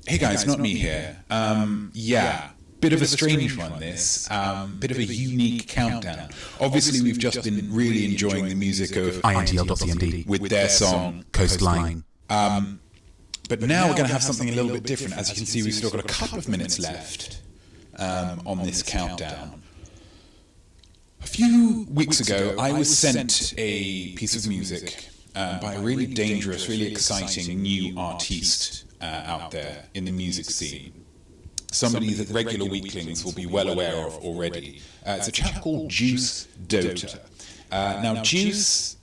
Hey guys, Notme here. Bit of a strange one this, bit of a unique countdown. Obviously we've just been really enjoying the music of INTL.CMD with their song Coastline. But now we're going to have something a little bit different. As you can see, we've still got a couple of minutes left on this countdown. A few weeks ago, I was sent a piece of music by a really dangerous, really exciting new artiste out there in the music scene. Somebody that regular Weeklings will be well aware of already. It's a chap called Juice20. Now Juice,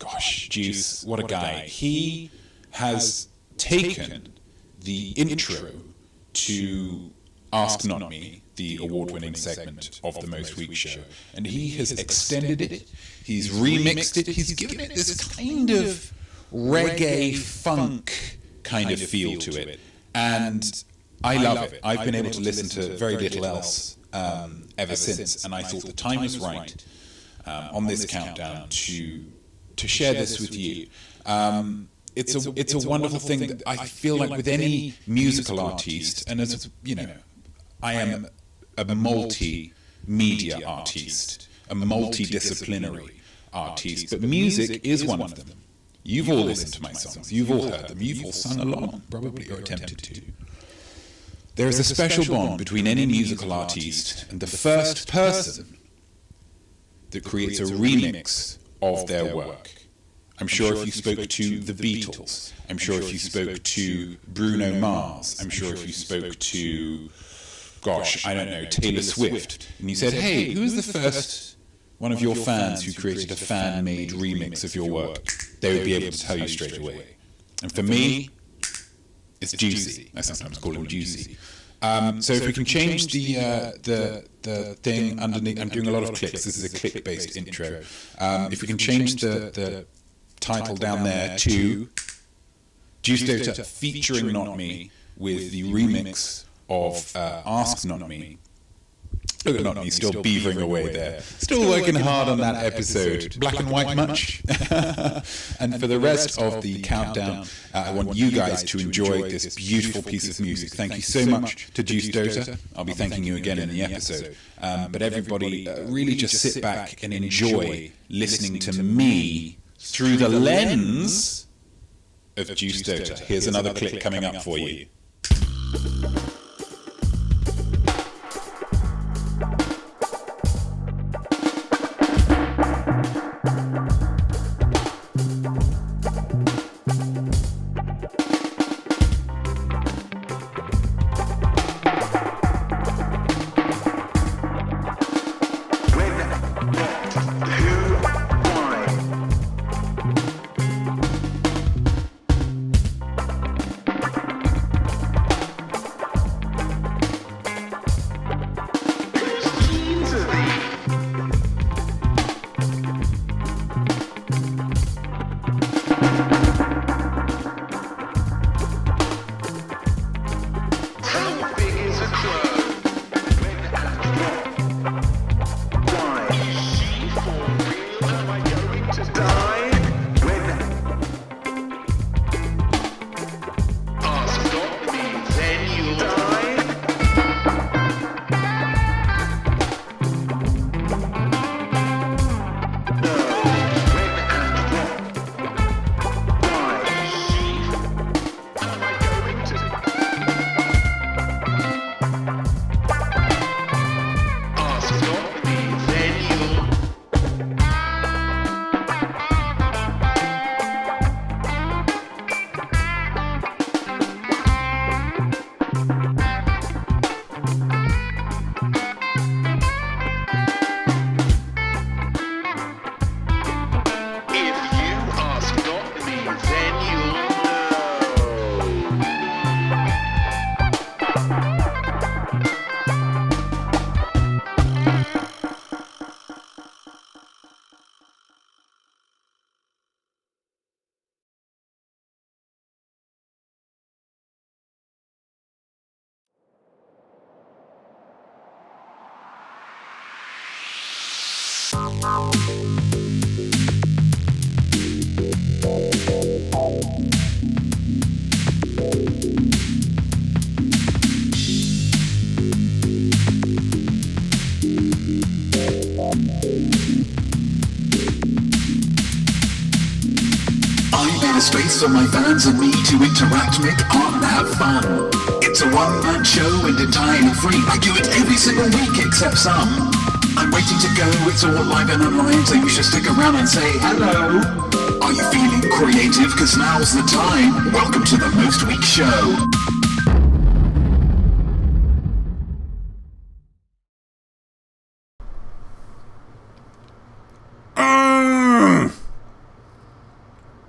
what a guy. He has taken the intro to Ask Notme, the award-winning segment of the Most Week show, and he has extended it, he's remixed it, he's given it this kind of reggae funk kind of feel to it, and I love it. I've been able to listen to very little else ever since, and I thought the time was right on this countdown to share this with you. It's a wonderful thing that I feel like with any musical artiste, and as you know, I am a multi-media artiste, a multidisciplinary artiste, but music is one of them. You've all listened to my songs, you've all heard them, you've all sung along, probably, or attempted to. There is a special bond between any musical artiste and the first person that creates a remix of their work. I'm sure if you spoke to the Beatles, I'm sure if you spoke to Bruno Mars, I'm sure if you spoke to, Taylor Swift, and you said, hey, who is the first one of your fans who created a fan-made remix of your work? They would be able to tell you straight away. And for me, it's Juicy. I sometimes call him Juicy. So if we can change the thing underneath, I'm doing a lot of clicks, this is a click-based intro. If we can change the title down there to Juice20 featuring Notme with the remix of Ask Notme. Look at Notme still beavering away there. Still working hard on that episode. Black and white much? And for the rest of the countdown, I want you guys to enjoy this beautiful piece of music. Thank you so much to Juice20. I'll be thanking you again in the episode. But everybody, really just sit back and enjoy listening to me through the lens of Juice20. Here's another clip coming up for you. all my fans and me to interact, make on and have fun. It's a one-man show and entirely free. I do it every single week except some. I'm waiting to go, it's all live and online, so you should stick around and say hello. Are you feeling creative? Cause now's the time. Welcome to the Most Week Show.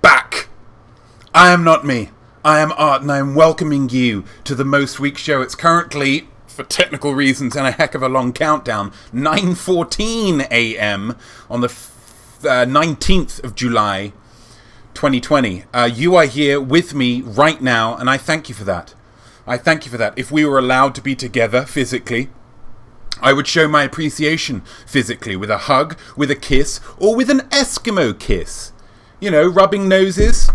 Back. I am Notme. I am Art, and I am welcoming you to the Most Week Show. It's currently, for technical reasons and a heck of a long countdown, 9:14 a.m. on the 19th of July, 2020. You are here with me right now, and I thank you for that. I thank you for that. If we were allowed to be together physically, I would show my appreciation physically with a hug, with a kiss, or with an Eskimo kiss. You know, rubbing noses.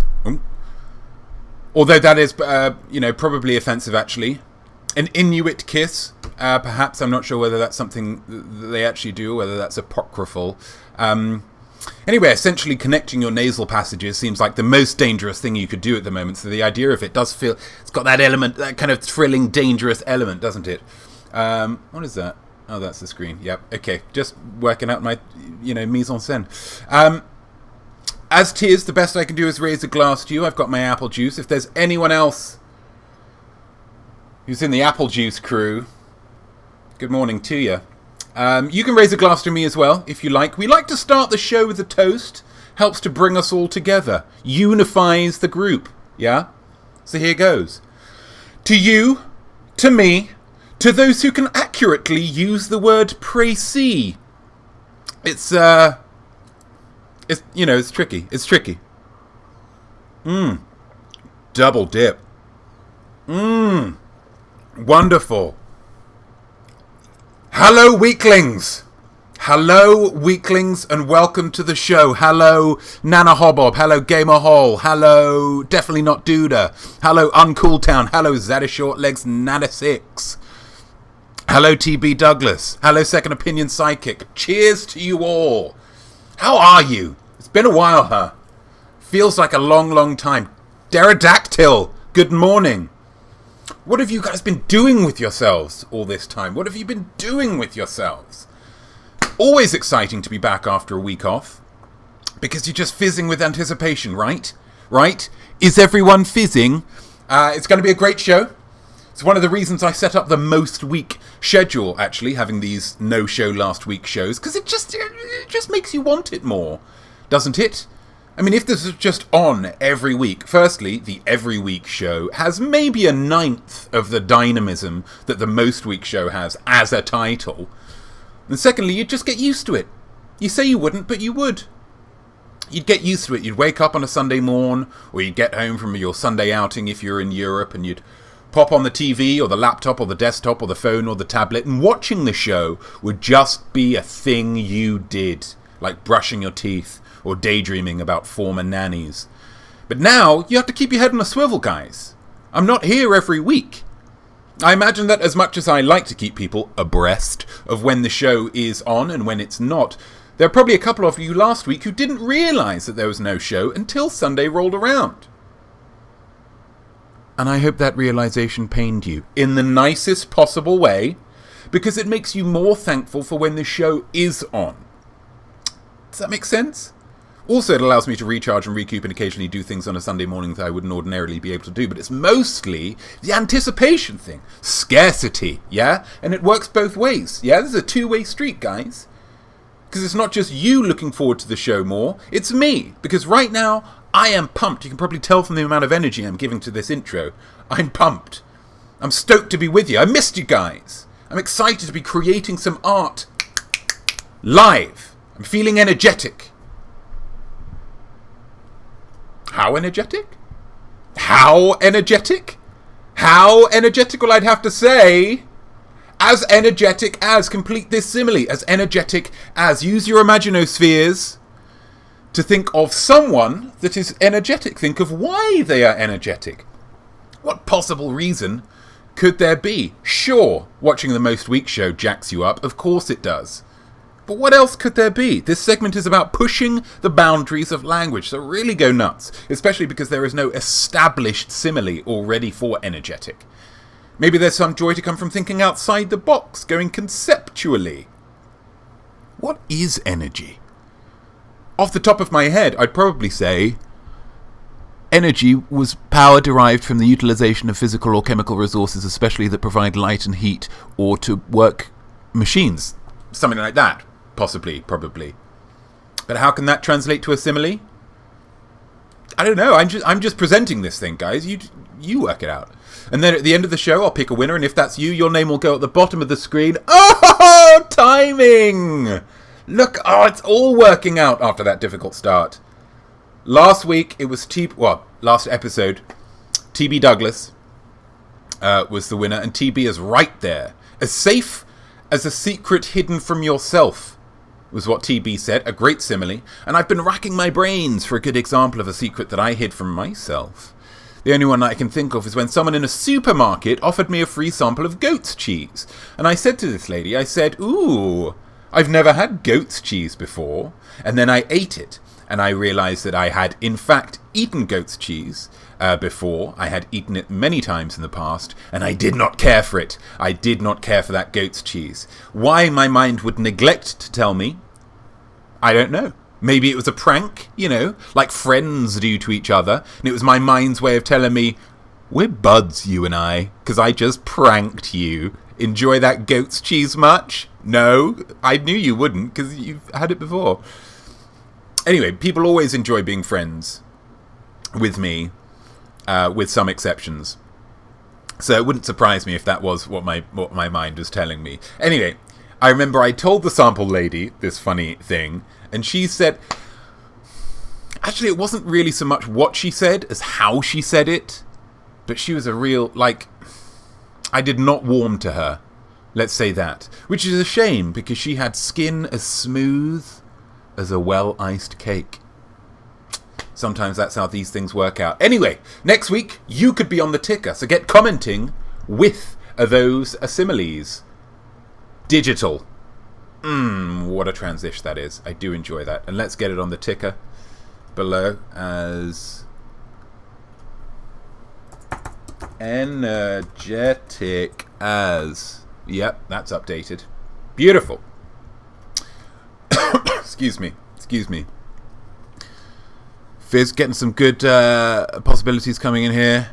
Although that is, probably offensive, actually. An Inuit kiss, perhaps. I'm not sure whether that's something that they actually do, or whether that's apocryphal. Anyway, essentially connecting your nasal passages seems like the most dangerous thing you could do at the moment. So the idea of it does feel, it's got that element, that kind of thrilling, dangerous element, doesn't it? What is that? Oh, that's the screen. Yep. Okay. Just working out my, mise en scène. As 'tis, the best I can do is raise a glass to you. I've got my apple juice. If there's anyone else who's in the apple juice crew, good morning to you. You can raise a glass to me as well, if you like. We like to start the show with a toast. Helps to bring us all together. Unifies the group. Yeah? So here goes. To you, to me, to those who can accurately use the word précis. It's tricky. It's tricky. Double dip. Wonderful. Hello, Weeklings. Hello, Weeklings, and welcome to the show. Hello, Nana Hobob. Hello, Gamer Hall. Hello, Definitely Not Duda. Hello, Uncool Town. Hello, Zadda Shortlegs Nana 6. Hello, TB Douglas. Hello, Second Opinion Psychic. Cheers to you all. How are you? It's been a while, huh? Feels like a long, long time. Pterodactyl, good morning. What have you guys been doing with yourselves all this time? What have you been doing with yourselves? Always exciting to be back after a week off. Because you're just fizzing with anticipation, right? Right? Is everyone fizzing? It's going to be a great show. It's one of the reasons I set up the most week schedule, actually, having these no-show last week shows, because it just makes you want it more, doesn't it? I mean, if this is just on every week, firstly, the every week show has maybe a ninth of the dynamism that the most week show has as a title. And secondly, you'd just get used to it. You say you wouldn't, but you would. You'd get used to it. You'd wake up on a Sunday morn, or you'd get home from your Sunday outing if you're in Europe, and you'd pop on the TV or the laptop or the desktop or the phone or the tablet, and watching the show would just be a thing you did, like brushing your teeth or daydreaming about former nannies. But now you have to keep your head on a swivel, guys. I'm not here every week. I imagine that as much as I like to keep people abreast of when the show is on and when it's not, there are probably a couple of you last week who didn't realise that there was no show until Sunday rolled around. And I hope that realization pained you in the nicest possible way, because it makes you more thankful for when the show is on. Does that make sense? Also, it allows me to recharge and recoup and occasionally do things on a Sunday morning that I wouldn't ordinarily be able to do, but it's mostly the anticipation thing. Scarcity, yeah? And it works both ways, yeah? This is a two-way street, guys. Because it's not just you looking forward to the show more, it's me. Because right now, I am pumped. You can probably tell from the amount of energy I'm giving to this intro. I'm pumped. I'm stoked to be with you. I missed you guys. I'm excited to be creating some art live. I'm feeling energetic. How energetic? How energetic? How energetic? Well, I'd have to say, as energetic as, complete this simile, as energetic as, use your imaginospheres to think of someone that is energetic. Think of why they are energetic. What possible reason could there be? Sure, watching the Most Week show jacks you up. Of course it does. But what else could there be? This segment is about pushing the boundaries of language, so really go nuts, especially because there is no established simile already for energetic. Maybe there's some joy to come from thinking outside the box, going conceptually. What is energy? Off the top of my head, I'd probably say energy was power derived from the utilization of physical or chemical resources, especially that provide light and heat, or to work machines. Something like that. Possibly, probably. But how can that translate to a simile? I don't know. I'm just presenting this thing, guys. You work it out. And then at the end of the show, I'll pick a winner, and if that's you, your name will go at the bottom of the screen. Oh, timing! Look, it's all working out after that difficult start. Last week, it was last episode, TB Douglas was the winner, and TB is right there. As safe as a secret hidden from yourself, was what TB said, a great simile, and I've been racking my brains for a good example of a secret that I hid from myself. The only one I can think of is when someone in a supermarket offered me a free sample of goat's cheese, and I said to this lady, ooh, I've never had goat's cheese before, and then I ate it, and I realised that I had in fact eaten goat's cheese before. I had eaten it many times in the past, and I did not care for it. I did not care for that goat's cheese. Why my mind would neglect to tell me, I don't know. Maybe it was a prank, like friends do to each other, and it was my mind's way of telling me, we're buds, you and I, because I just pranked you. Enjoy that goat's cheese much? No, I knew you wouldn't, because you've had it before. Anyway, people always enjoy being friends with me, with some exceptions. So it wouldn't surprise me if that was what my mind was telling me. Anyway, I remember I told the sample lady this funny thing, and she said, actually it wasn't really so much what she said as how she said it, but she was a real, I did not warm to her, let's say that, which is a shame because she had skin as smooth as a well-iced cake. Sometimes that's how these things work out. Anyway, next week, you could be on the ticker, so get commenting with those similes. Digital. What a transition that is. I do enjoy that. And let's get it on the ticker below as energetic as. Yep, that's updated. Beautiful. Excuse me. Fizz getting some good possibilities coming in here.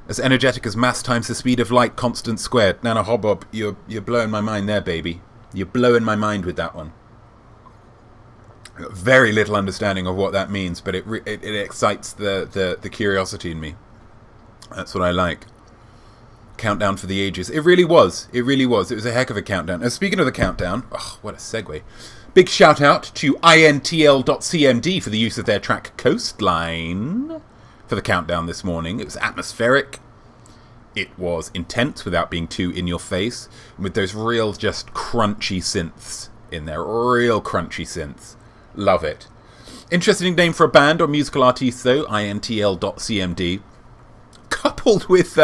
As energetic as mass times the speed of light, constant squared. Nana Hobbob, you're blowing my mind there, baby. You're blowing my mind with that one. Very little understanding of what that means, but it excites the curiosity in me. That's what I like. Countdown for the ages. It really was. It was a heck of a countdown. Now, speaking of the countdown, what a segue. Big shout out to Intl.cmd for the use of their track Coastline for the countdown this morning. It was atmospheric. It was intense without being too in your face, with those real just crunchy synths in there. Real crunchy synths. Love it. Interesting name for a band or musical artist though, Intl.cmd. Coupled with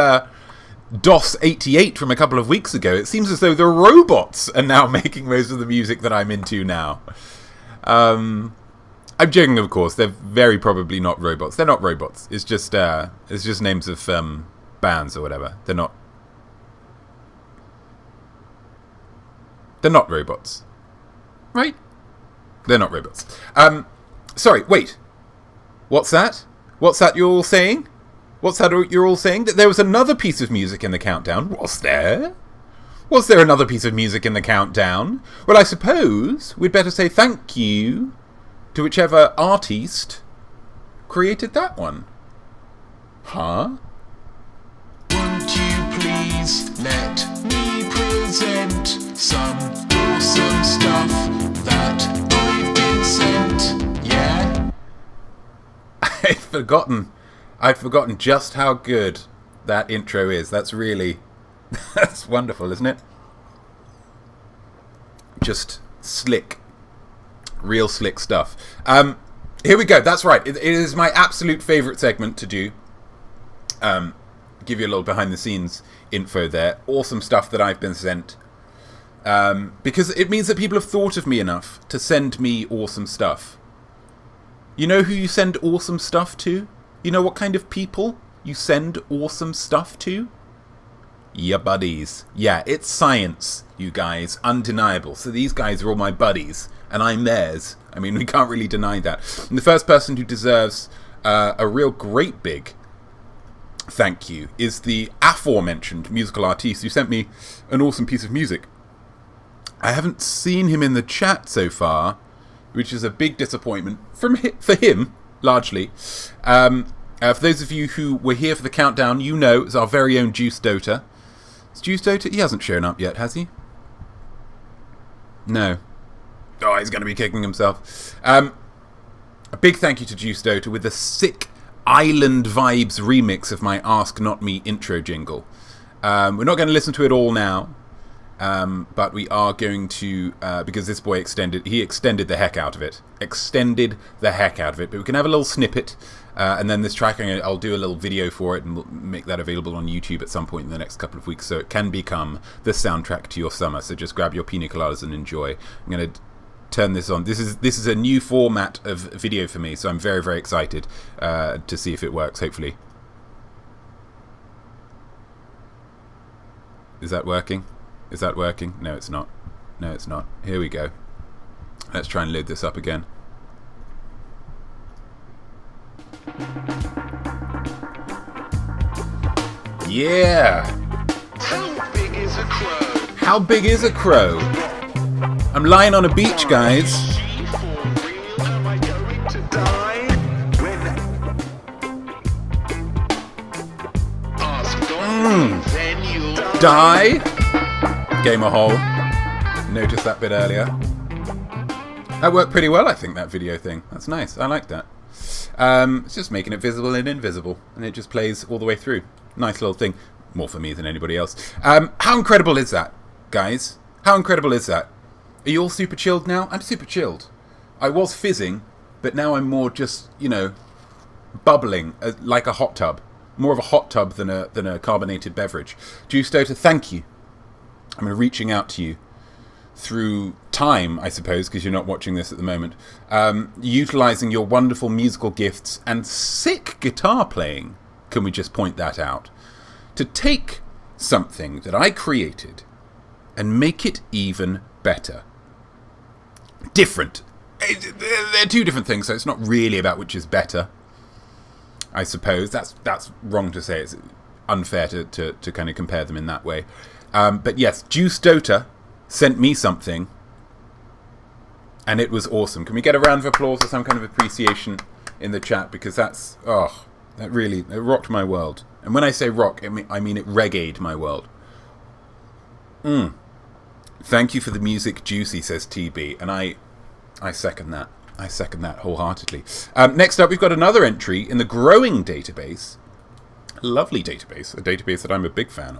DOS88 from a couple of weeks ago, it seems as though the robots are now making most of the music that I'm into now. I'm joking, of course. They're very probably not robots. They're not robots. It's just names of bands or whatever. They're not robots, right? They're not robots. Sorry. Wait. What's that? What's that you're all saying? What's that you're all saying? That there was another piece of music in the countdown. Was there? Was there another piece of music in the countdown? Well, I suppose we'd better say thank you to whichever artist created that one. Huh? Won't you please let me present some awesome stuff that I've been sent? Yeah? I'd forgotten just how good that intro is. That's wonderful, isn't it? Just slick. Real slick stuff. Here we go. That's right. It is my absolute favourite segment to do. Give you a little behind the scenes info there. Awesome stuff that I've been sent. Because it means that people have thought of me enough to send me awesome stuff. You know who you send awesome stuff to? You know what kind of people you send awesome stuff to? Your buddies. Yeah, it's science, you guys. Undeniable. So these guys are all my buddies, and I'm theirs. I mean, we can't really deny that. And the first person who deserves a real great big thank you is the aforementioned musical artiste who sent me an awesome piece of music. I haven't seen him in the chat so far, which is a big disappointment for him, largely. For those of you who were here for the countdown, you know it's our very own Juice Dota. Is Juice Dota? He hasn't shown up yet, has he? No. Oh, he's going to be kicking himself. A big thank you to Juice Dota with the sick Island Vibes remix of my Ask Not Me intro jingle. We're not going to listen to it all now. But we are going to, because this boy extended the heck out of it. But we can have a little snippet, and then this track, I'll do a little video for it, and we'll make that available on YouTube at some point in the next couple of weeks, so it can become the soundtrack to your summer. So just grab your pina coladas and enjoy. I'm going to turn this on. This is a new format of video for me, so I'm very, very excited to see if it works, hopefully. Is that working? Is that working? No, it's not. No, it's not. Here we go. Let's try and load this up again. Yeah! How big is a crow? How big is a crow? I'm lying on a beach, guys. Am I going to die? Ask God, then you'll Die? Gamer hole. Noticed that bit earlier. That worked pretty well, I think, that video thing. That's nice. I like that. It's just making it visible and invisible, and it just plays all the way through. Nice little thing. More for me than anybody else. How incredible is that, guys? How incredible is that? Are you all super chilled now? I'm super chilled. I was fizzing, but now I'm more just, bubbling like a hot tub. More of a hot tub than a carbonated beverage. Juice Dota, thank you. I'm reaching out to you through time, I suppose, because you're not watching this at the moment, utilising your wonderful musical gifts and sick guitar playing, can we just point that out, to take something that I created and make it even better. Different. They're two different things, so it's not really about which is better, I suppose. That's wrong to say. It's unfair to kind of compare them in that way. But yes, Juice Dota sent me something, and it was awesome. Can we get a round of applause or some kind of appreciation in the chat? Because that rocked my world. And when I say rock, I mean it reggae'd my world. Thank you for the music, Juicy, says TB, and I second that. I second that wholeheartedly. Next up, we've got another entry in the growing database. Lovely database, a database that I'm a big fan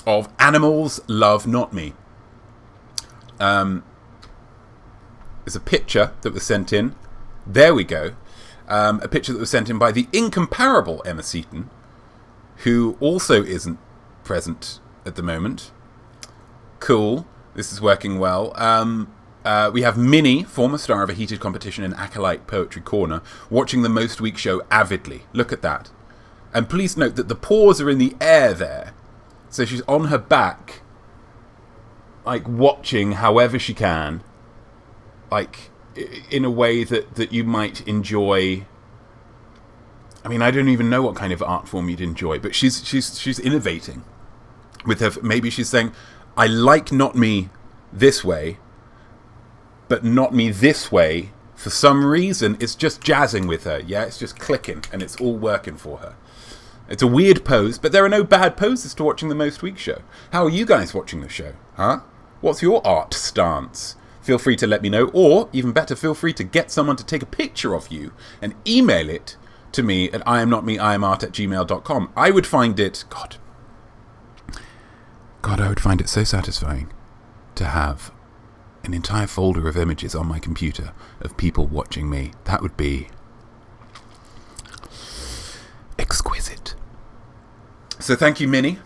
of Animals Love Notme. There's a picture that was sent in. There we go. A picture that was sent in by the incomparable Emma Seaton, who also isn't present at the moment. Cool. This is working well. We have Minnie, former star of a heated competition in Acolyte Poetry Corner, watching the Most Week show avidly. Look at that. And please note that the paws are in the air there. So she's on her back, like watching however she can, like in a way that you might enjoy. I mean, I don't even know what kind of art form you'd enjoy, but she's innovating with her. Maybe she's saying, I like Not Me this way, but Not Me this way, for some reason, it's just jazzing with her. Yeah, it's just clicking, and it's all working for her. It's a weird pose, but there are no bad poses to watching the Most Week show. How are you guys watching the show? Huh? What's your art stance? Feel free to let me know, or, even better, feel free to get someone to take a picture of you and email it to me at iamnotmeimart@gmail.com. I would find it... God, I would find it so satisfying to have an entire folder of images on my computer of people watching me. That would be exquisite. So thank you, Minnie.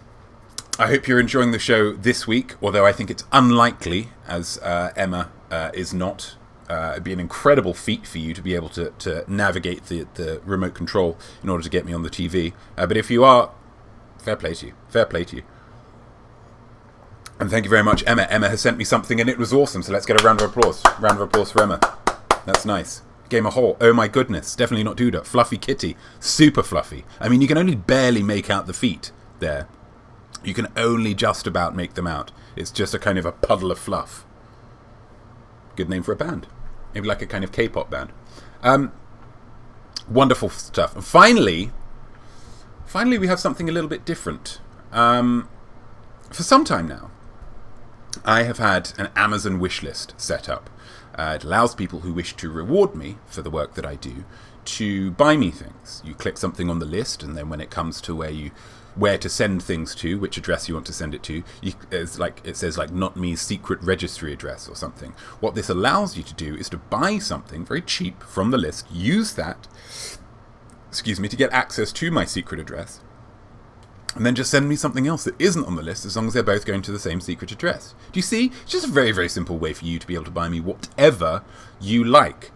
I hope you're enjoying the show this week, although I think it's unlikely, as Emma is not. It'd be an incredible feat for you to be able to navigate the remote control in order to get me on the TV. But if you are, fair play to you. Fair play to you. And thank you very much, Emma. Emma has sent me something and it was awesome, so let's get a round of applause. Round of applause for Emma. That's nice. Gamer Hall. Oh my goodness. Definitely not Duda. Fluffy kitty. Super fluffy. I mean, you can only barely make out the feet there. You can only just about make them out. It's just a kind of a puddle of fluff. Good name for a band. Maybe like a kind of K-pop band. Wonderful stuff. And finally we have something a little bit different. For some time now, I have had an Amazon wishlist set up. It allows people who wish to reward me for the work that I do to buy me things. You click something on the list, and then when it comes to where to send things to, which address you want to send it to, it says Notme's secret registry address or something. What this allows you to do is to buy something very cheap from the list, use that, to get access to my secret address, and then just send me something else that isn't on the list as long as they're both going to the same secret address. Do you see? It's just a very, very simple way for you to be able to buy me whatever you like.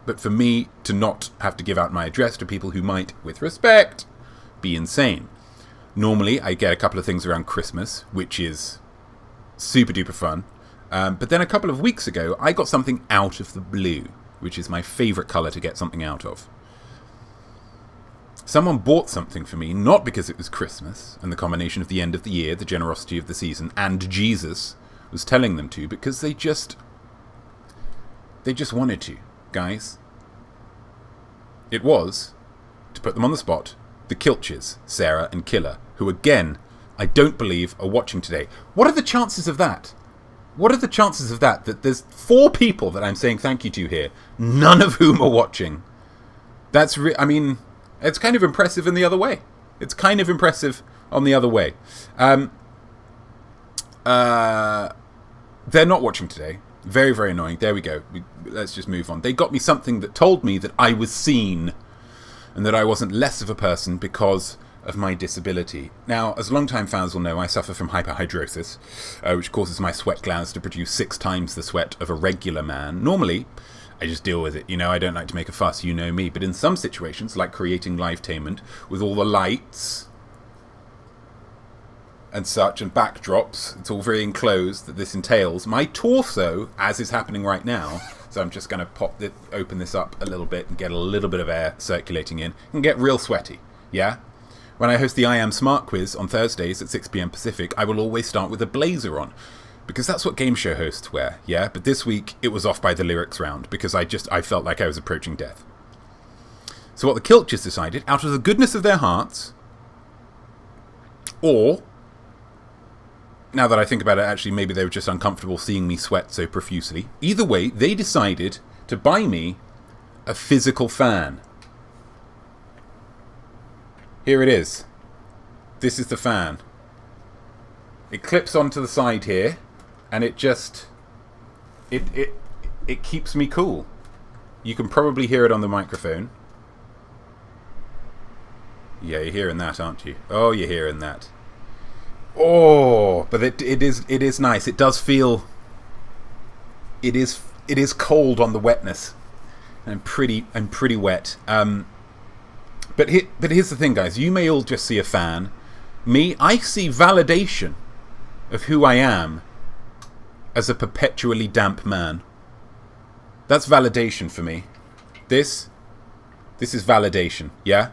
But for me to not have to give out my address to people who might, with respect, be insane. Normally, I get a couple of things around Christmas, which is super duper fun. But then a couple of weeks ago, I got something out of the blue, which is my favourite colour to get something out of. Someone bought something for me, not because it was Christmas, and the combination of the end of the year, the generosity of the season, and Jesus was telling them to, because they just wanted to, guys. It was, to put them on the spot, the Kilches, Sarah and Killer, who again, I don't believe are watching today. What are the chances of that? What are the chances of that there's 4 people that I'm saying thank you to here, none of whom are watching? That's, I mean, it's kind of impressive in the other way. It's kind of impressive on the other way. They're not watching today. Very, very annoying. There we go. Let's just move on. They got me something that told me that I was seen and that I wasn't less of a person because of my disability. Now, as long-time fans will know, I suffer from hyperhidrosis, which causes my sweat glands to produce 6 times the sweat of a regular man. Normally, I just deal with it. You know, I don't like to make a fuss. You know me. But in some situations, like creating Livetainment, with all the lights and such, and backdrops, it's all very enclosed that this entails. My torso, as is happening right now, so I'm just going to open this up a little bit and get a little bit of air circulating in, and get real sweaty, yeah? When I host the I Am Smart quiz on Thursdays at 6 PM Pacific, I will always start with a blazer on, because that's what game show hosts wear, yeah? But this week, it was off by the lyrics round, because I felt like I was approaching death. So what the Kilches decided, out of the goodness of their hearts, or, now that I think about it, actually maybe they were just uncomfortable seeing me sweat so profusely. Either way, they decided to buy me a physical fan. Here it is. This is the fan. It clips onto the side here, and it just... It keeps me cool. You can probably hear it on the microphone. Yeah, you're hearing that, aren't you? Oh, you're hearing that. Oh, but it is nice. It does feel... It is cold on the wetness. And I'm pretty wet. But here's the thing, guys. You may all just see a fan. Me, I see validation of who I am as a perpetually damp man. That's validation for me. This is validation, yeah?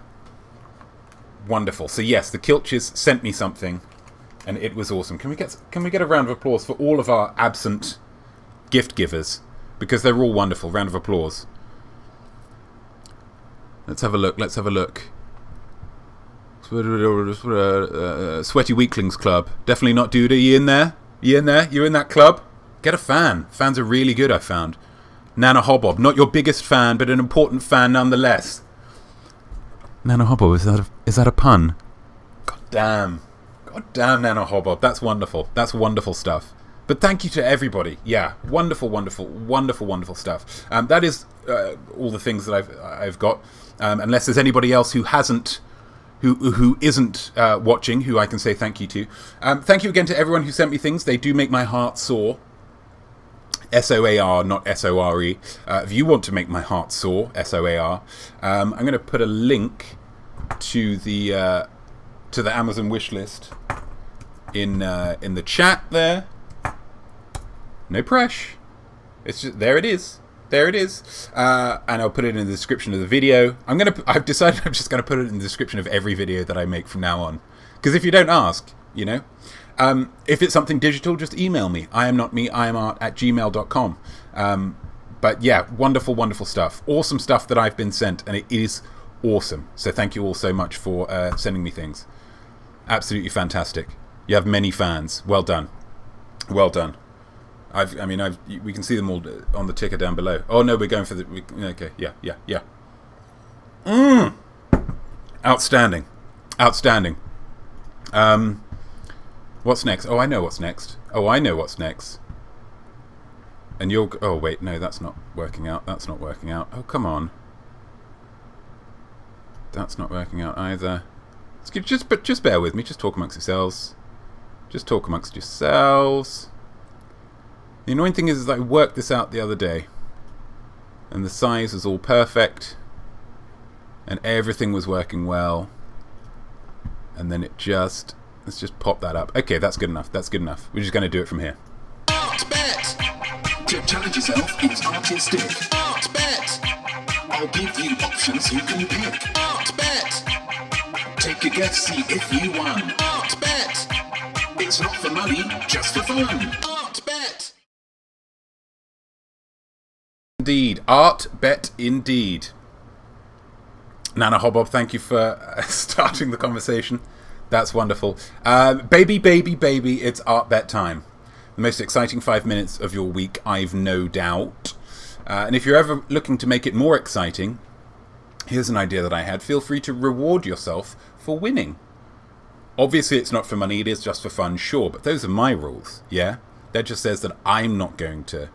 Wonderful. So yes, the Kilches sent me something, and it was awesome. Can we get a round of applause for all of our absent gift givers? Because they're all wonderful. Round of applause. Let's have a look. Sweaty Weeklings Club. Definitely not Duda. You in there? You in there? You in that club? Get a fan. Fans are really good, I found. Nana Hobbob. Not your biggest fan, but an important fan nonetheless. Nana Hobbob, is that a pun? God damn, Nana Hobbob. That's wonderful. That's wonderful stuff. But thank you to everybody. Yeah, wonderful stuff. That is all the things that I've got. Unless there's anybody else who hasn't who isn't watching, who I can say thank you to. Thank you again to everyone who sent me things. They do make my heart soar. SOAR, not SORE. If you want to make my heart soar, SOAR, I'm going to put a link to the Amazon wish list in the chat there. No pressure. It's just, there it is. There it is. And I'll put it in the description of the video. I've decided I'm just going to put it in the description of every video that I make from now on. Because if you don't ask, you know. If it's something digital, just email me. iamnotme@gmail.com. But yeah, wonderful, wonderful stuff. Awesome stuff that I've been sent, and it is awesome. So thank you all so much for sending me things. Absolutely fantastic. You have many fans. Well done. Well done. We can see them all on the ticker down below. Oh no, we're going for the... Okay, yeah. Outstanding. Outstanding. What's next? Oh, I know what's next. And you're... Oh, wait, no, that's not working out. Oh, come on. That's not working out either. Just bear with me. Just talk amongst yourselves. The annoying thing is that I worked this out the other day, and the size was all perfect, and everything was working well, and then let's just pop that up. Okay, that's good enough. We're just going to do it from here. Art bet! To challenge yourself, it's artistic. Art bet! I'll give you options you can pick. Art bet! Take a guess, see if you won. Art bet! It's not for money, just for fun. Art bet! Indeed. Art bet indeed. Nana Hobob, thank you for starting the conversation. That's wonderful. Baby, it's art bet time. The most exciting 5 minutes of your week, I've no doubt. And if you're ever looking to make it more exciting, here's an idea that I had. Feel free to reward yourself for winning. Obviously, it's not for money. It is just for fun, sure. But those are my rules, yeah? That just says that I'm not going to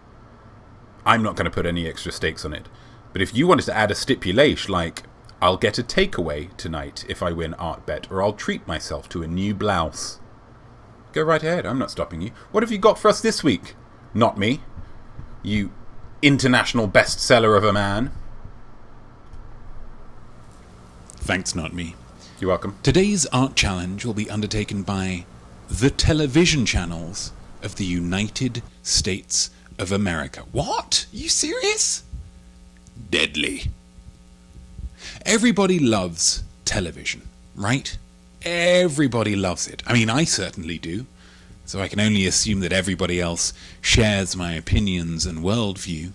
put any extra stakes on it. But if you wanted to add a stipulation like, I'll get a takeaway tonight if I win art bet, or I'll treat myself to a new blouse, go right ahead. I'm not stopping you. What have you got for us this week? Not me. You international bestseller of a man. Thanks, Notme. You're welcome. Today's art challenge will be undertaken by the television channels of the United States of America. What? Are you serious? Deadly. Everybody loves television, right? Everybody loves it. I mean, I certainly do. So I can only assume that everybody else shares my opinions and worldview.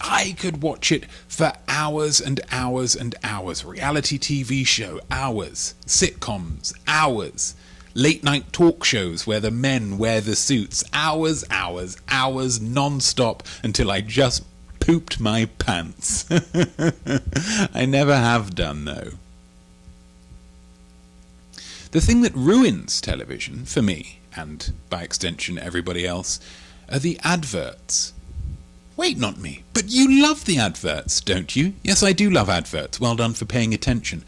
I could watch it for hours and hours and hours. Reality TV show, hours. Sitcoms, hours. Late night talk shows where the men wear the suits, hours non-stop until I just pooped my pants. I never have done, though. The thing that ruins television, for me, and by extension everybody else, are the adverts. Wait, not me, but you love the adverts, don't you? Yes, I do love adverts. Well done for paying attention.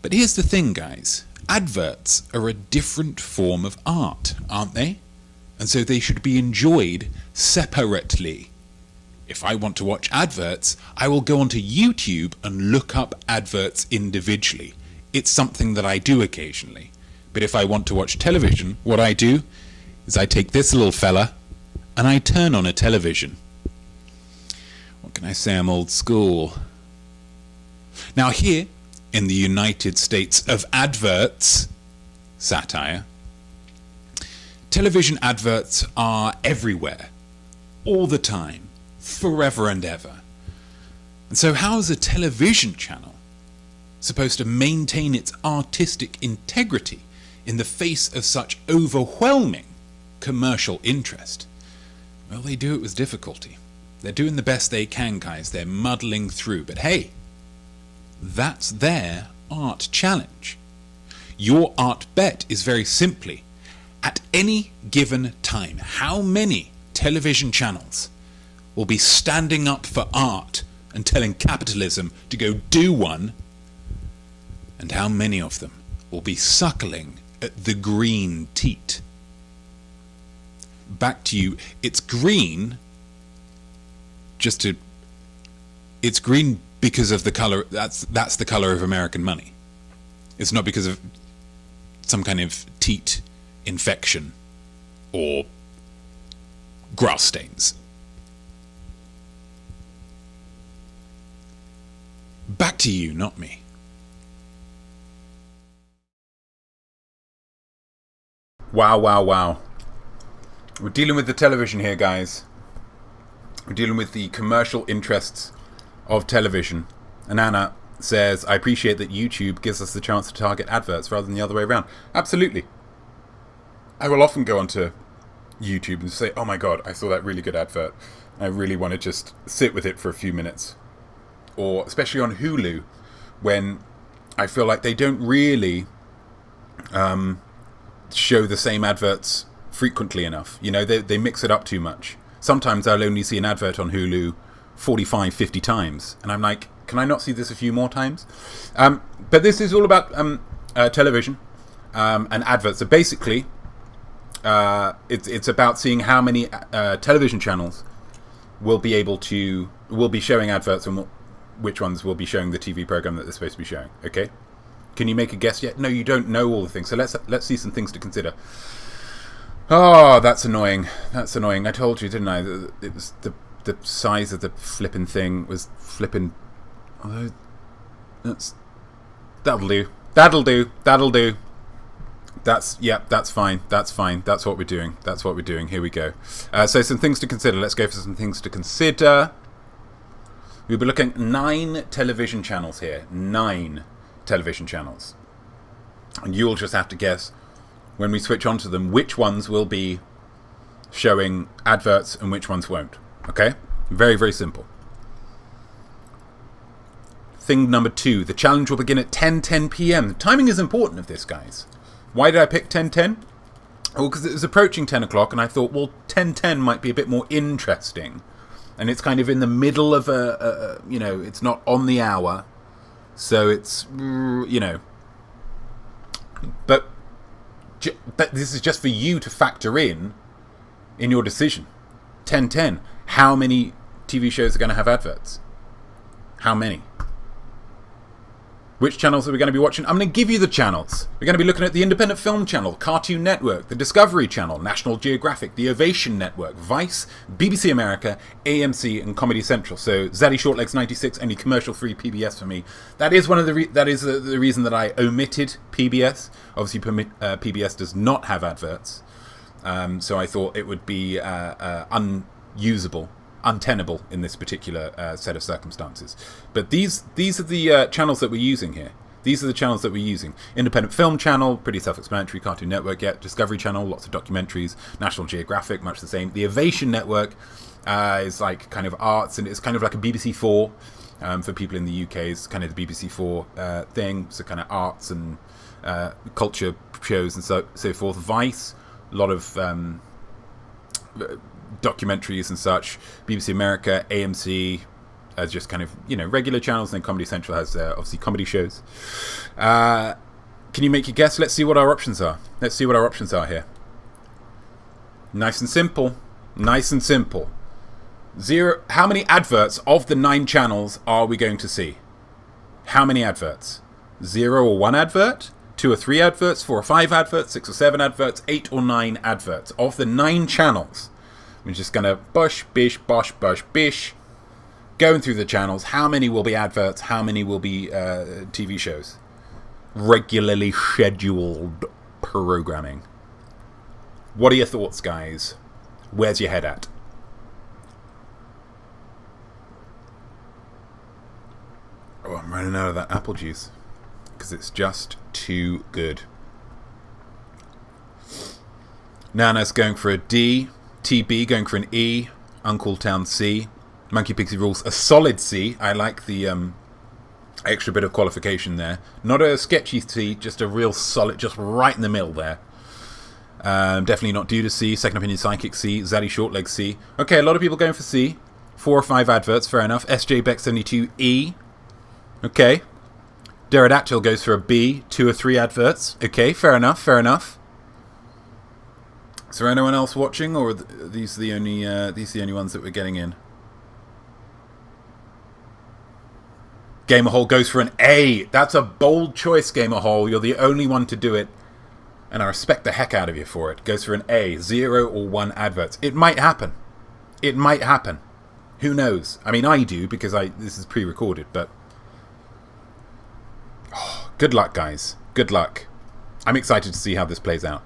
But here's the thing, guys. Adverts are a different form of art, aren't they? And so they should be enjoyed separately. If I want to watch adverts, I will go onto YouTube and look up adverts individually. It's something that I do occasionally. But if I want to watch television, what I do is I take this little fella and I turn on a television. What can I say? I'm old school. Now here, in the United States of adverts, satire, television adverts are everywhere, all the time, forever and ever. And so how is a television channel supposed to maintain its artistic integrity in the face of such overwhelming commercial interest? Well, they do it with difficulty. They're doing the best they can, guys. They're muddling through. But hey, that's their art challenge. Your art bet is very simply, at any given time, how many television channels will be standing up for art and telling capitalism to go do one, and how many of them will be suckling at the green teat. Back to you. It's green. It's green because of the color. That's the color of American money. It's not because of some kind of teat infection or grass stains. Back to you, not me. Wow, wow, wow. We're dealing with the television here, guys. We're dealing with the commercial interests of television. And Anna says, I appreciate that YouTube gives us the chance to target adverts rather than the other way around. Absolutely. I will often go onto YouTube and say, oh my god, I saw that really good advert. I really want to just sit with it for a few minutes. Or especially on Hulu, when I feel like they don't really show the same adverts frequently enough. You know, they mix it up too much. Sometimes I'll only see an advert on Hulu 45, 50 times. And I'm like, can I not see this a few more times? But this is all about television and adverts. So basically, it's about seeing how many television channels will be showing adverts and which ones will be showing the TV program that they're supposed to be showing. Okay, can you make a guess yet? No, you don't know all the things. So let's see some things to consider. Oh, that's annoying. That's annoying. I told you, didn't I? It was the size of the flipping thing was flipping. Although that'll do. That'll do. That's fine. That's fine. That's what we're doing. Here we go. So some things to consider. Let's go for some things to consider. We'll be looking at 9 television channels here. 9 television channels. And you'll just have to guess, when we switch onto them, which ones will be showing adverts and which ones won't. Okay? Very, very simple. Thing number 2. The challenge will begin at 10:10 p.m. The timing is important of this, guys. Why did I pick 10:10? Well, because it was approaching 10 o'clock, and I thought, well, 10:10 might be a bit more interesting. And it's kind of in the middle of it's not on the hour. So it's, But this is just for you to factor in your decision. 10:10. How many TV shows are going to have adverts? How many? Which channels are we going to be watching? I'm going to give you the channels. We're going to be looking at the Independent Film Channel, Cartoon Network, the Discovery Channel, National Geographic, the Ovation Network, Vice, BBC America, AMC, and Comedy Central. So Zaddy Shortlegs 96, only commercial-free PBS for me. That is the reason that I omitted PBS. Obviously, PBS does not have adverts, so I thought it would be unusable. Untenable in this particular set of circumstances. But these are the channels that we're using here. These are the channels that we're using. Independent Film Channel, pretty self-explanatory. Cartoon Network, yeah. Discovery Channel, lots of documentaries. National Geographic, much the same. The Ovation Network is like kind of arts, and it's kind of like a BBC 4 for people in the UK. It's kind of the BBC 4 thing. So kind of arts and culture shows and so forth. Vice, a lot of documentaries and such. BBC America, AMC as just kind of regular channels, and then Comedy Central has obviously comedy shows. Can you make your guess? Let's see what our options are. Here. Nice and simple. How many adverts of the 9 channels are we going to see? How many adverts? 0 or 1 advert? 2 or 3 adverts? 4 or 5 adverts? 6 or 7 adverts? 8 or 9 adverts of the 9 channels. We're just going to bosh, bish, going through the channels. How many will be adverts? How many will be TV shows? Regularly scheduled programming. What are your thoughts, guys? Where's your head at? Oh, I'm running out of that apple juice because it's just too good. Nana's going for a D. TB going for an E. Uncle Town C. Monkey Pixie Rules a solid C. I like the extra bit of qualification there. Not a sketchy C, just a real solid, just right in the middle there. Definitely not due to C. Second Opinion Psychic C. Zaddy Shortleg C. Okay, a lot of people going for C. 4 or 5 adverts, fair enough. SJ Beck 72 E. Okay. Pterodactyl goes for a B, 2 or 3 adverts. Okay, fair enough, fair enough. Is there anyone else watching, or are these the only ones that we're getting in? Gamer Hole goes for an A. That's a bold choice, Gamer Hole. You're the only one to do it, and I respect the heck out of you for it. Goes for an A, 0 or 1 adverts. It might happen. It might happen. Who knows? I mean, I do, because this is pre-recorded, but... Oh, good luck, guys. Good luck. I'm excited to see how this plays out.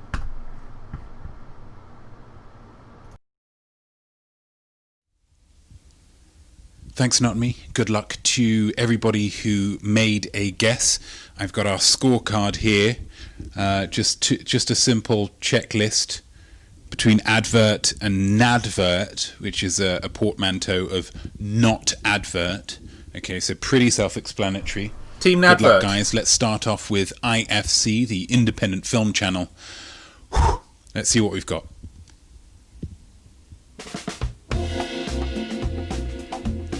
Thanks, Notme. Good luck to everybody who made a guess. I've got our scorecard here. Just a simple checklist between advert and nadvert, which is a portmanteau of not advert. Okay, so pretty self-explanatory. Team Nadvert. Good luck, Nadvert. guys. Let's start off with IFC, the Independent Film Channel. Whew. Let's see what we've got.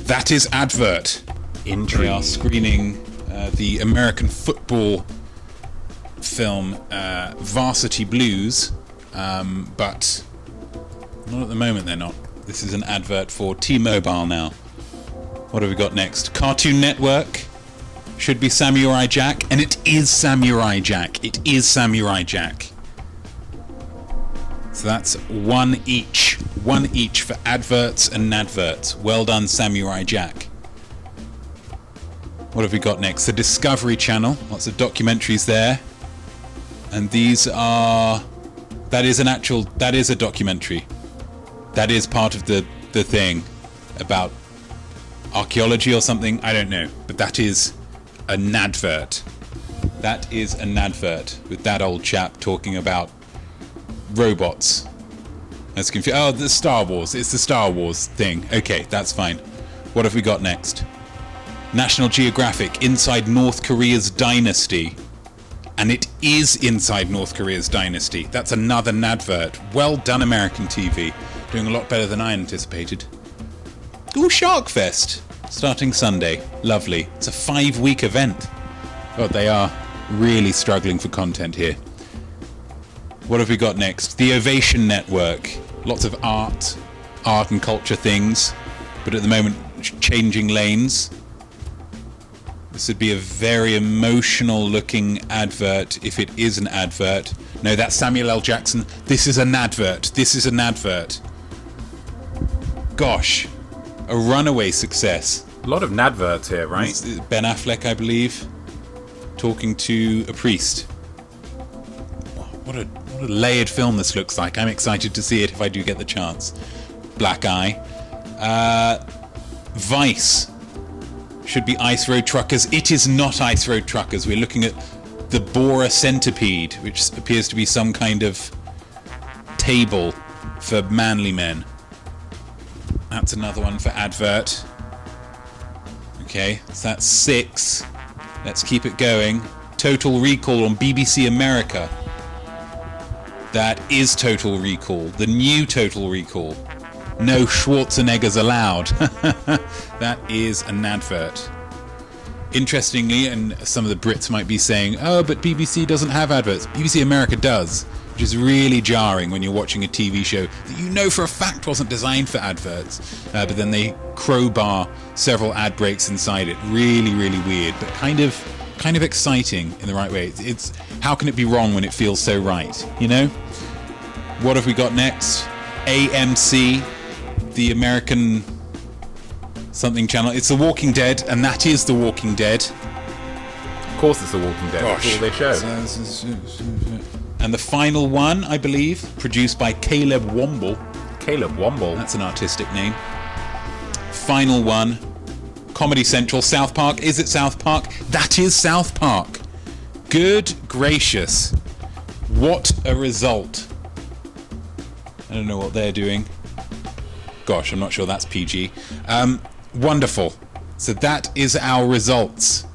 That is advert. Intrigue. They are screening the American football film Varsity Blues, but not at the moment. They're not. This is an advert for T-Mobile now. What have we got next? Cartoon Network. Should be Samurai Jack, and it is Samurai Jack. It is Samurai Jack. So that's 1 each. 1 each for adverts and nadverts. Well done, Samurai Jack. What have we got next? The Discovery Channel. Lots of documentaries there. And these are... That is a documentary. That is part of the thing about archaeology or something. I don't know. But that is a nadvert. That is a nadvert with that old chap talking about robots. That's confusing. Oh, the Star Wars. It's the Star Wars thing. Okay, that's fine. What have we got next? National Geographic, Inside North Korea's Dynasty. And it is Inside North Korea's Dynasty. That's another nadvert. Well done, American TV. Doing a lot better than I anticipated. Ooh, Shark Fest. Starting Sunday. Lovely. It's a 5-week event. Oh, they are really struggling for content here. What have we got next? The Ovation Network. Lots of art and culture things, but at the moment changing lanes. This would be a very emotional looking advert if it is an advert. No, that's Samuel L. Jackson. This is an advert. This is an advert. Gosh, a runaway success. A lot of nadverts here, right? It's Ben Affleck, I believe, talking to a priest. What a layered film this looks like. I'm excited to see it if I do get the chance. Black Eye. Vice. Should be Ice Road Truckers. It is not Ice Road Truckers. We're looking at the Bora Centipede, which appears to be some kind of table for manly men. That's another one for advert. Okay, so that's 6. Let's keep it going. Total Recall on BBC America. That is Total Recall. The new Total Recall. No Schwarzeneggers allowed. That is an advert. Interestingly, and some of the Brits might be saying, oh, but BBC doesn't have adverts. BBC America does, which is really jarring when you're watching a TV show that you know for a fact wasn't designed for adverts. But then they crowbar several ad breaks inside it. Really, really weird, but kind of exciting in the right way. It's how can it be wrong when it feels so right, you know? What have we got next? AMC, the American something channel. It's The Walking Dead, and that is The Walking Dead. Of course it's The Walking Dead. Gosh. That's all they show. And the final one, I believe, produced by Caleb Womble. Caleb Womble. That's an artistic name. Final one, Comedy Central, South Park. Is it South Park? That is South Park. Good gracious. What a result. I don't know what they're doing. Gosh, I'm not sure that's PG. Wonderful. So that is our results.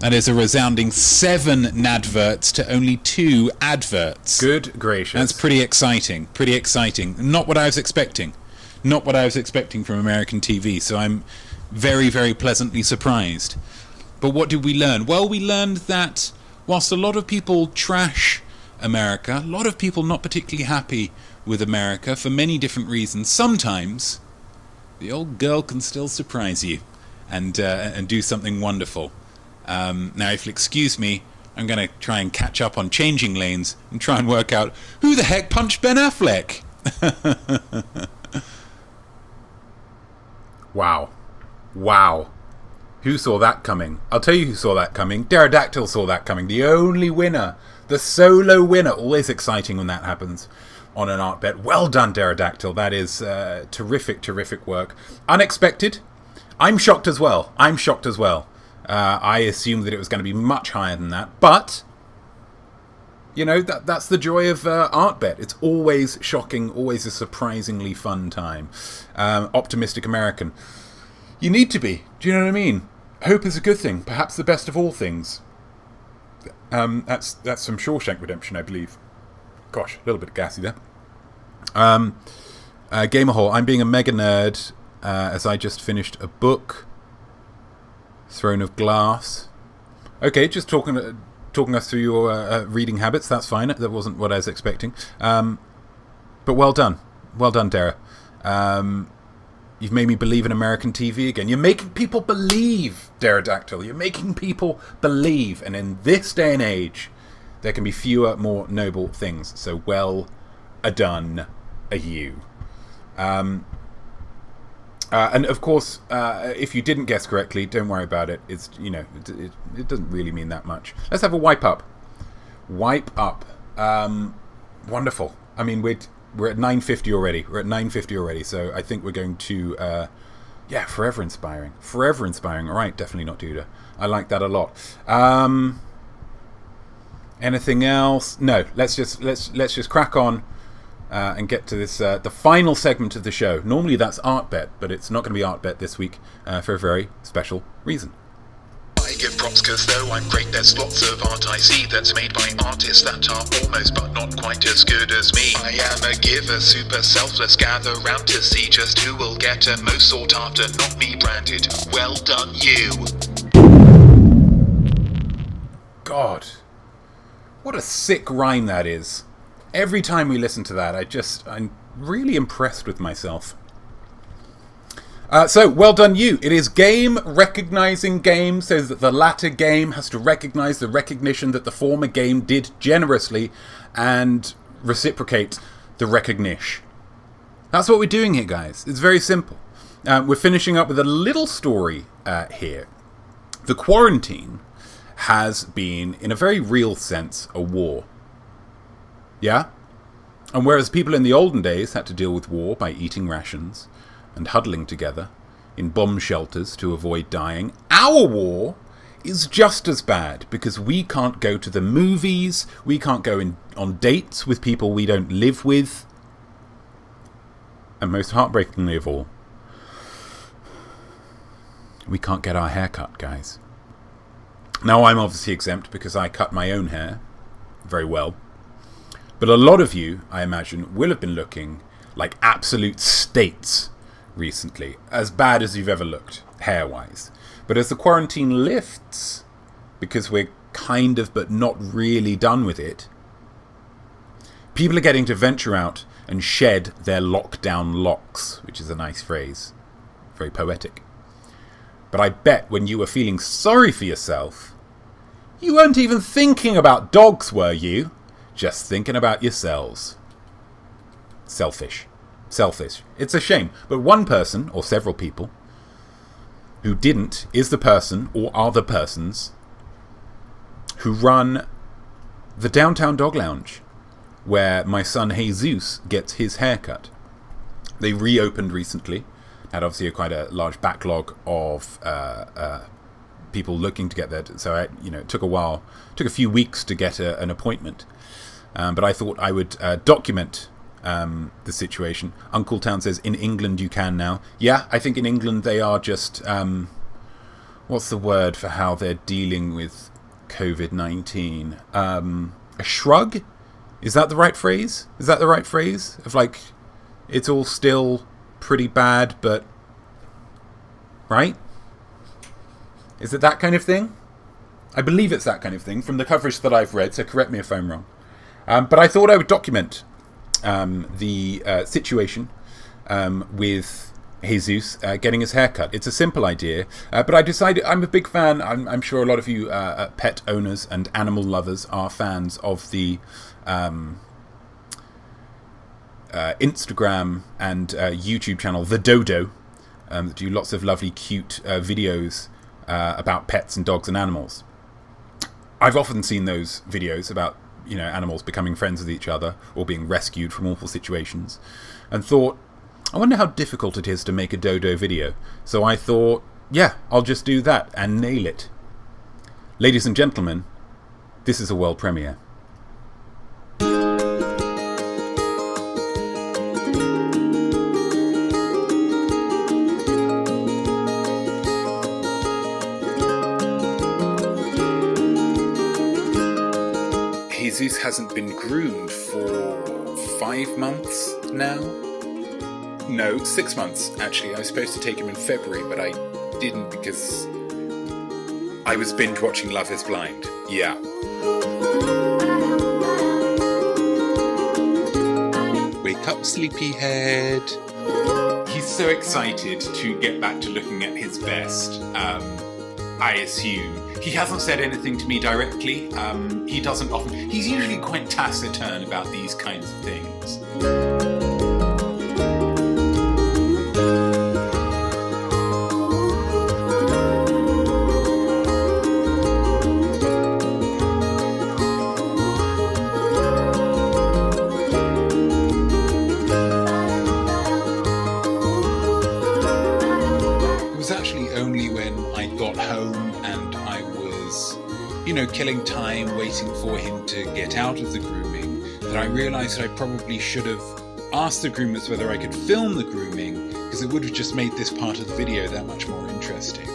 That is a resounding 7 nadverts to only 2 adverts. Good gracious. That's pretty exciting. Pretty exciting. Not what I was expecting. Not what I was expecting from American TV. So I'm very, very pleasantly surprised. But what did we learn? Well, we learned that whilst a lot of people trash America, a lot of people not particularly happy with America for many different reasons, sometimes the old girl can still surprise you and do something wonderful. Now, if you'll excuse me, I'm going to try and catch up on Changing Lanes and try and work out who the heck punched Ben Affleck. Wow. Who saw that coming? I'll tell you who saw that coming. Pterodactyl saw that coming. The only winner. The solo winner. Always exciting when that happens on an art bet. Well done, Pterodactyl. That is terrific work. Unexpected. I'm shocked as well. I assumed that it was going to be much higher than that. But, you know, that's the joy of art bet. It's always shocking, always a surprisingly fun time. Optimistic American. You need to be. Do you know what I mean? Hope is a good thing. Perhaps the best of all things. That's from Shawshank Redemption, I believe. Gosh, a little bit gassy there. Gamer Hall. I'm being a mega nerd as I just finished a book. Throne of Glass. Okay, just talking us through your reading habits. That's fine. That wasn't what I was expecting. But well done, Dara. You've made me believe in American TV again. You're making people believe, Pterodactyl. You're making people believe. And in this day and age, there can be fewer, more noble things. So well done, you. And of course, if you didn't guess correctly, don't worry about it. It's, you know, it doesn't really mean that much. Let's have a wipe up. Wonderful. I mean, we're at 9:50 already. So I think we're going to, forever inspiring. All right, definitely not Duda. I like that a lot. Anything else? No. Let's just crack on. And get to this, the final segment of the show. Normally that's Art Bet, but it's not going to be Art Bet this week for a very special reason. I give props cause though I'm great, there's lots of art I see that's made by artists that are almost but not quite as good as me. I am a giver, super selfless, gather round to see just who will get a most sought after, not me branded. Well done, you. God, what a sick rhyme that is. Every time we listen to that, I'm really impressed with myself. So, well done you. It is game recognizing game, so that the latter game has to recognize the recognition that the former game did generously and reciprocate the recognition. That's what we're doing here, guys. It's very simple. We're finishing up with a little story here. The quarantine has been, in a very real sense, a war. Yeah? And whereas people in the olden days had to deal with war by eating rations and huddling together in bomb shelters to avoid dying, our war is just as bad because we can't go to the movies, we can't go on dates with people we don't live with, and most heartbreakingly of all, we can't get our hair cut, guys. Now, I'm obviously exempt because I cut my own hair very well. But a lot of you, I imagine, will have been looking like absolute states recently. As bad as you've ever looked, hair-wise. But as the quarantine lifts, because we're kind of but not really done with it, people are getting to venture out and shed their lockdown locks, which is a nice phrase. Very poetic. But I bet when you were feeling sorry for yourself, you weren't even thinking about dogs, were you? Just thinking about yourselves. Selfish. It's a shame. But one person, or several people, who didn't is the person, or are the persons, who run the Downtown Dog Lounge, where my son Jesus gets his haircut. They reopened recently. Had obviously quite a large backlog of people looking to get there. So it took a while. It took a few weeks to get an appointment. But I thought I would document the situation. Uncle Town says, in England you can now. Yeah, I think in England they are just... what's the word for how they're dealing with COVID-19? A shrug? Is that the right phrase? Of like, it's all still pretty bad, but... Right? Is it that kind of thing? I believe it's that kind of thing from the coverage that I've read, so correct me if I'm wrong. But I thought I would document the situation with Jesus getting his hair cut. It's a simple idea, but I decided, I'm a big fan, I'm sure a lot of you pet owners and animal lovers are fans of the Instagram and YouTube channel, The Dodo, that do lots of lovely, cute videos about pets and dogs and animals. I've often seen those videos about, animals becoming friends with each other or being rescued from awful situations, and thought, I wonder how difficult it is to make a dodo video. So I thought, yeah, I'll just do that and nail it. Ladies and gentlemen, this is a world premiere. Jesus hasn't been groomed for 5 months now. No, 6 months, actually. I was supposed to take him in February, but I didn't because I was binge watching Love is Blind. Yeah. Wake up, sleepyhead. He's so excited to get back to looking at his best, I assume. He hasn't said anything to me directly. He doesn't often. He's usually quite taciturn about these kinds of things. It was actually only when I got home and I was, killing time waiting for him to get out of the grooming that I realised that I probably should have asked the groomers whether I could film the grooming, because it would have just made this part of the video that much more interesting.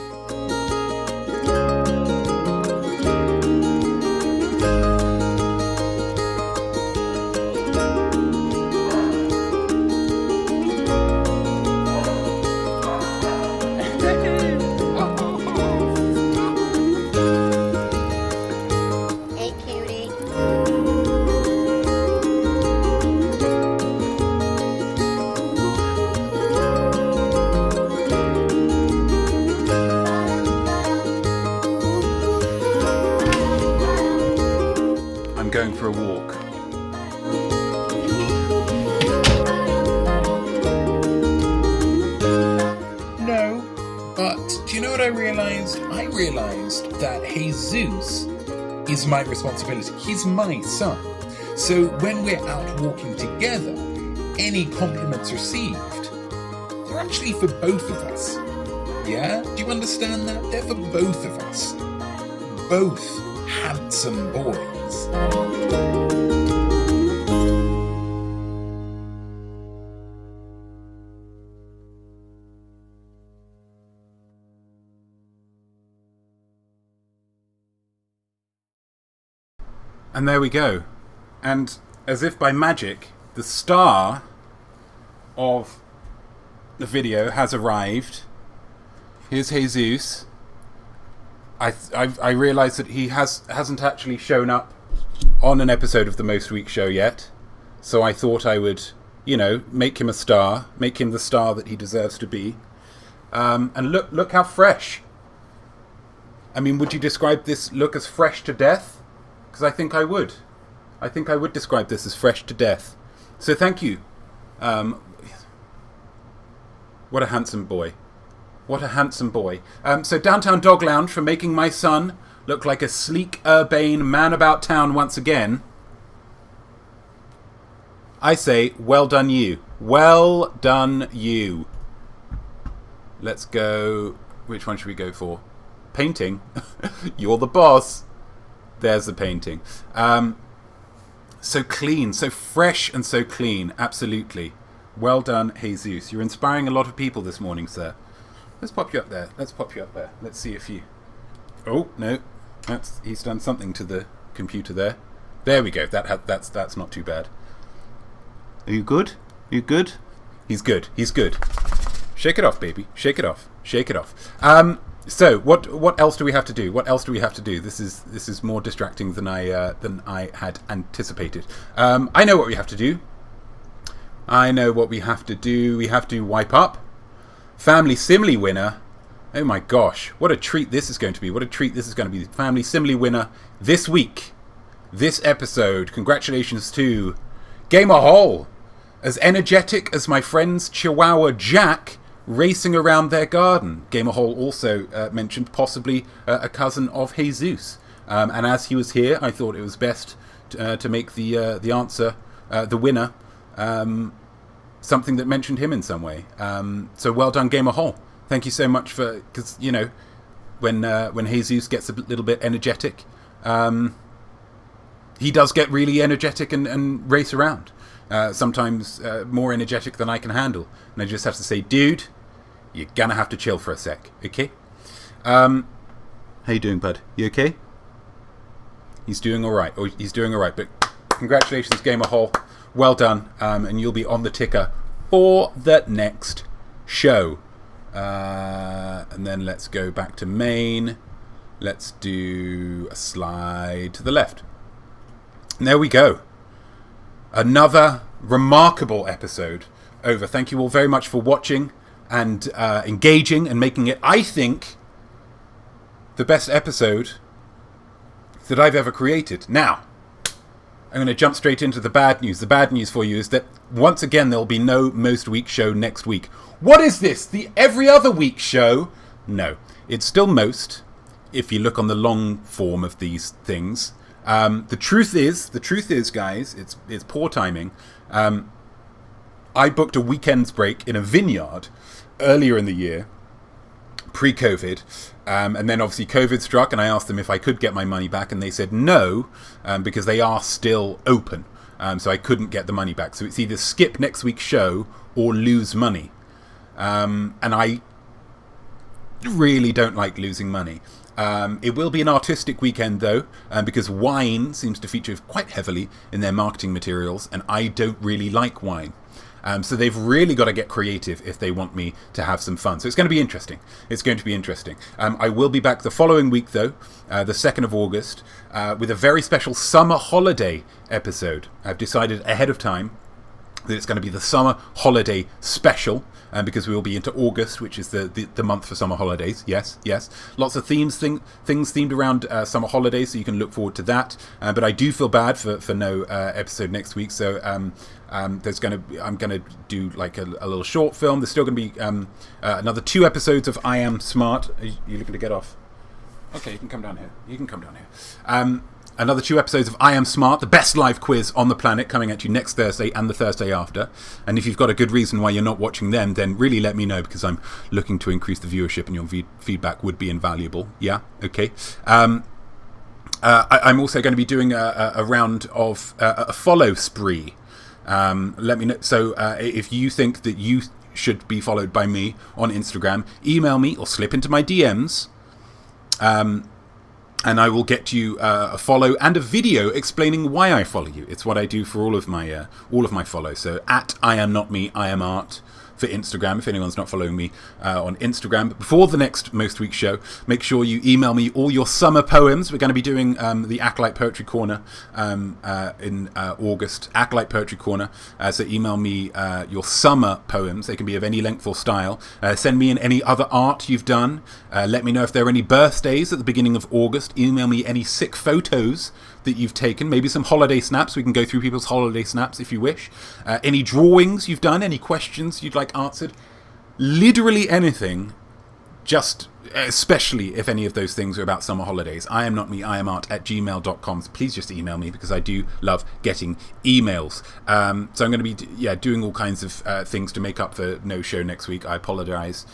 Going for a walk. No, but do you know what I realised? I realised that Jesus is my responsibility. He's my son. So when we're out walking together, any compliments received, they're actually for both of us. Yeah? Do you understand that? They're for both of us. Both handsome boys. And there we go. And as if by magic, the star of the video has arrived. Here's Jesus. I realised that he hasn't actually shown up on an episode of the Most Week show yet, so I thought I would, make him a star, make him the star that he deserves to be. And look how fresh. I mean, would you describe this look as fresh to death? Because I think I would. I think I would describe this as fresh to death. So thank you. What a handsome boy. What a handsome boy. So Downtown Dog Lounge for making my son look like a sleek, urbane man about town once again. I say, well done you. Well done you. Let's go... Which one should we go for? Painting. You're the boss. There's the painting. So clean, so fresh and so clean. Absolutely. Well done, Jesus. You're inspiring a lot of people this morning, sir. Let's pop you up there. Let's pop you up there. Let's see if you... Oh, no. He's done something to the computer there. There we go. That's not too bad. Are you good? Are you good? He's good. He's good. Shake it off, baby. Shake it off. Shake it off. So what else do we have to do? What else do we have to do? This is more distracting than I had anticipated. I know what we have to do. We have to wipe up. Family Simile winner. Oh my gosh, what a treat this is going to be. Family Simile winner this week. This episode. Congratulations to Gamer Hall. As energetic as my friend's Chihuahua Jack racing around their garden. Gamer Hall also mentioned possibly a cousin of Jesus. And as he was here, I thought it was best to make the answer, the winner, something that mentioned him in some way. So well done, Gamer Hall. Thank you so much for, because, you know, when Jesus gets a little bit energetic, he does get really energetic and race around. Sometimes more energetic than I can handle. And I just have to say, dude, you're gonna have to chill for a sec, okay? How you doing, bud? You okay? He's doing all right. But congratulations, Gamer Hall. Well done. And you'll be on the ticker for the next show. And then let's go back to main. Let's do a slide to the left. And there we go. Another remarkable episode over. Thank you all very much for watching and engaging and making it, I think, the best episode that I've ever created. Now, I'm going to jump straight into the bad news. The bad news for you is that, once again, there'll be no Most Week show next week. What is this? The every other week show? No. It's still Most, if you look on the long form of these things. The truth is, guys, it's poor timing. I booked a weekend's break in a vineyard earlier in the year, pre-COVID, and then obviously COVID struck, and I asked them if I could get my money back, and they said no, because they are still open, so I couldn't get the money back. So it's either skip next week's show or lose money, and I really don't like losing money. It will be an artistic weekend, though, because wine seems to feature quite heavily in their marketing materials, and I don't really like wine. So they've really got to get creative if they want me to have some fun. So it's going to be interesting. I will be back the following week, though, the 2nd of August, with a very special summer holiday episode. I've decided ahead of time that it's going to be the summer holiday special, because we will be into August, which is the month for summer holidays. Yes. Lots of things themed around summer holidays, so you can look forward to that. But I do feel bad for no episode next week, so I'm going to do like a little short film. There's still going to be another 2 episodes of I Am Smart. Are you looking to get off? Okay, you can come down here. Another 2 episodes of I Am Smart, the best live quiz on the planet, coming at you next Thursday and the Thursday after. And if you've got a good reason why you're not watching them, then really let me know, because I'm looking to increase the viewership, and your feedback would be invaluable. Yeah, okay. I'm also going to be doing a round of a follow spree. Let me know. So if you think that you should be followed by me on Instagram, email me or slip into my DMs. And I will get you a follow and a video explaining why I follow you. It's what I do for all of my follows. So at I am not me, I am art for Instagram, if anyone's not following me on Instagram. But before the next Most Week show, make sure you email me all your summer poems. We're going to be doing the Acolyte Poetry Corner in August. Acolyte Poetry Corner. So email me your summer poems. They can be of any length or style. Send me in any other art you've done. Let me know if there are any birthdays at the beginning of August. Email me any sick photos that you've taken, maybe some holiday snaps. We can go through people's holiday snaps if you wish. Any drawings you've done, any questions you'd like answered, literally anything, just especially if any of those things are about summer holidays. I am not me, I am art @gmail.com. So please just email me, because I do love getting emails. So I'm going to be doing all kinds of things to make up for no show next week. I apologize.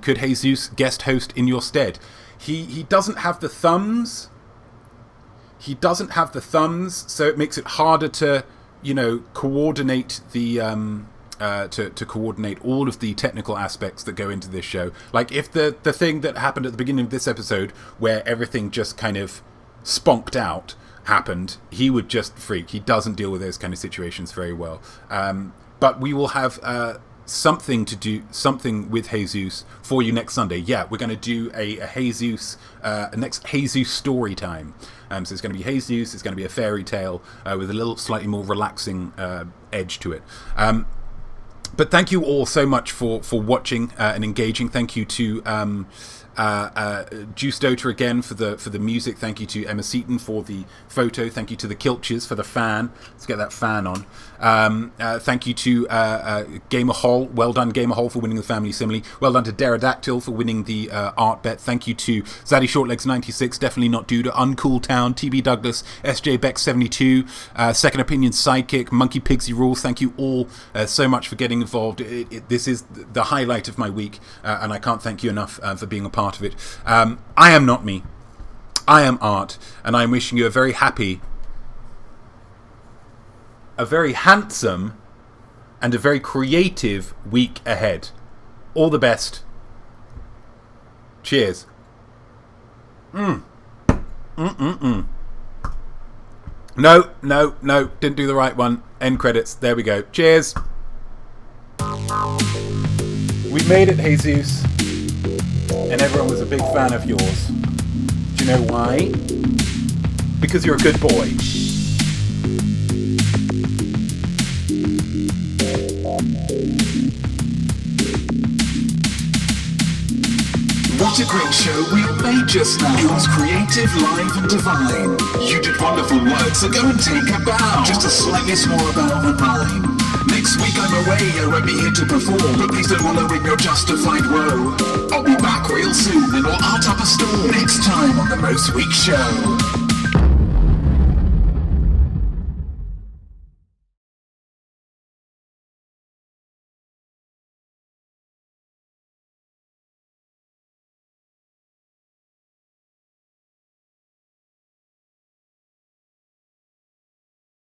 Could Jesus guest host in your stead? He doesn't have the thumbs. So it makes it harder to, coordinate the to coordinate all of the technical aspects that go into this show. Like if the thing that happened at the beginning of this episode, where everything just kind of sponked out, happened, he would just freak. He doesn't deal with those kind of situations very well. But we will have something with Jesus for you next Sunday. Yeah, we're going to do a next Jesus story time. So it's going to be Jesus. It's going to be a fairy tale with a little slightly more relaxing edge to it. But thank you all so much for watching and engaging. Thank you to Juice Dota again for the music. Thank you to Emma Seaton for the photo. Thank you to the Kilches for the fan. Let's get that fan on. Thank you to Gamer Hall. Well done, Gamer Hall, for winning the family simile. Well done to Pterodactyl for winning the art bet. Thank you to Zaddy Shortlegs 96, Definitely Not Duda, Uncool Town, TB Douglas, SJ Beck 72, Second Opinion Sidekick, Monkey Pigsy Rules. Thank you all so much for getting involved. This is the highlight of my week, and I can't thank you enough for being a part of it. I am Notme. I am Art, and I'm wishing you a very happy, a very handsome, and a very creative week ahead. All the best. Cheers. No, didn't do the right one. End credits. There we go. Cheers. We made it, Jesus. And everyone was a big fan of yours. Do you know why? Because you're a good boy. What a great show we made just now. It was creative, live and divine. You did wonderful work, so go and take a bow. Just a slightly smaller bow than mine. Next week I'm away, I won't be here to perform, but please don't wallow in your justified woe. I'll be back real soon and we'll art up a storm next time on the Most Week Show.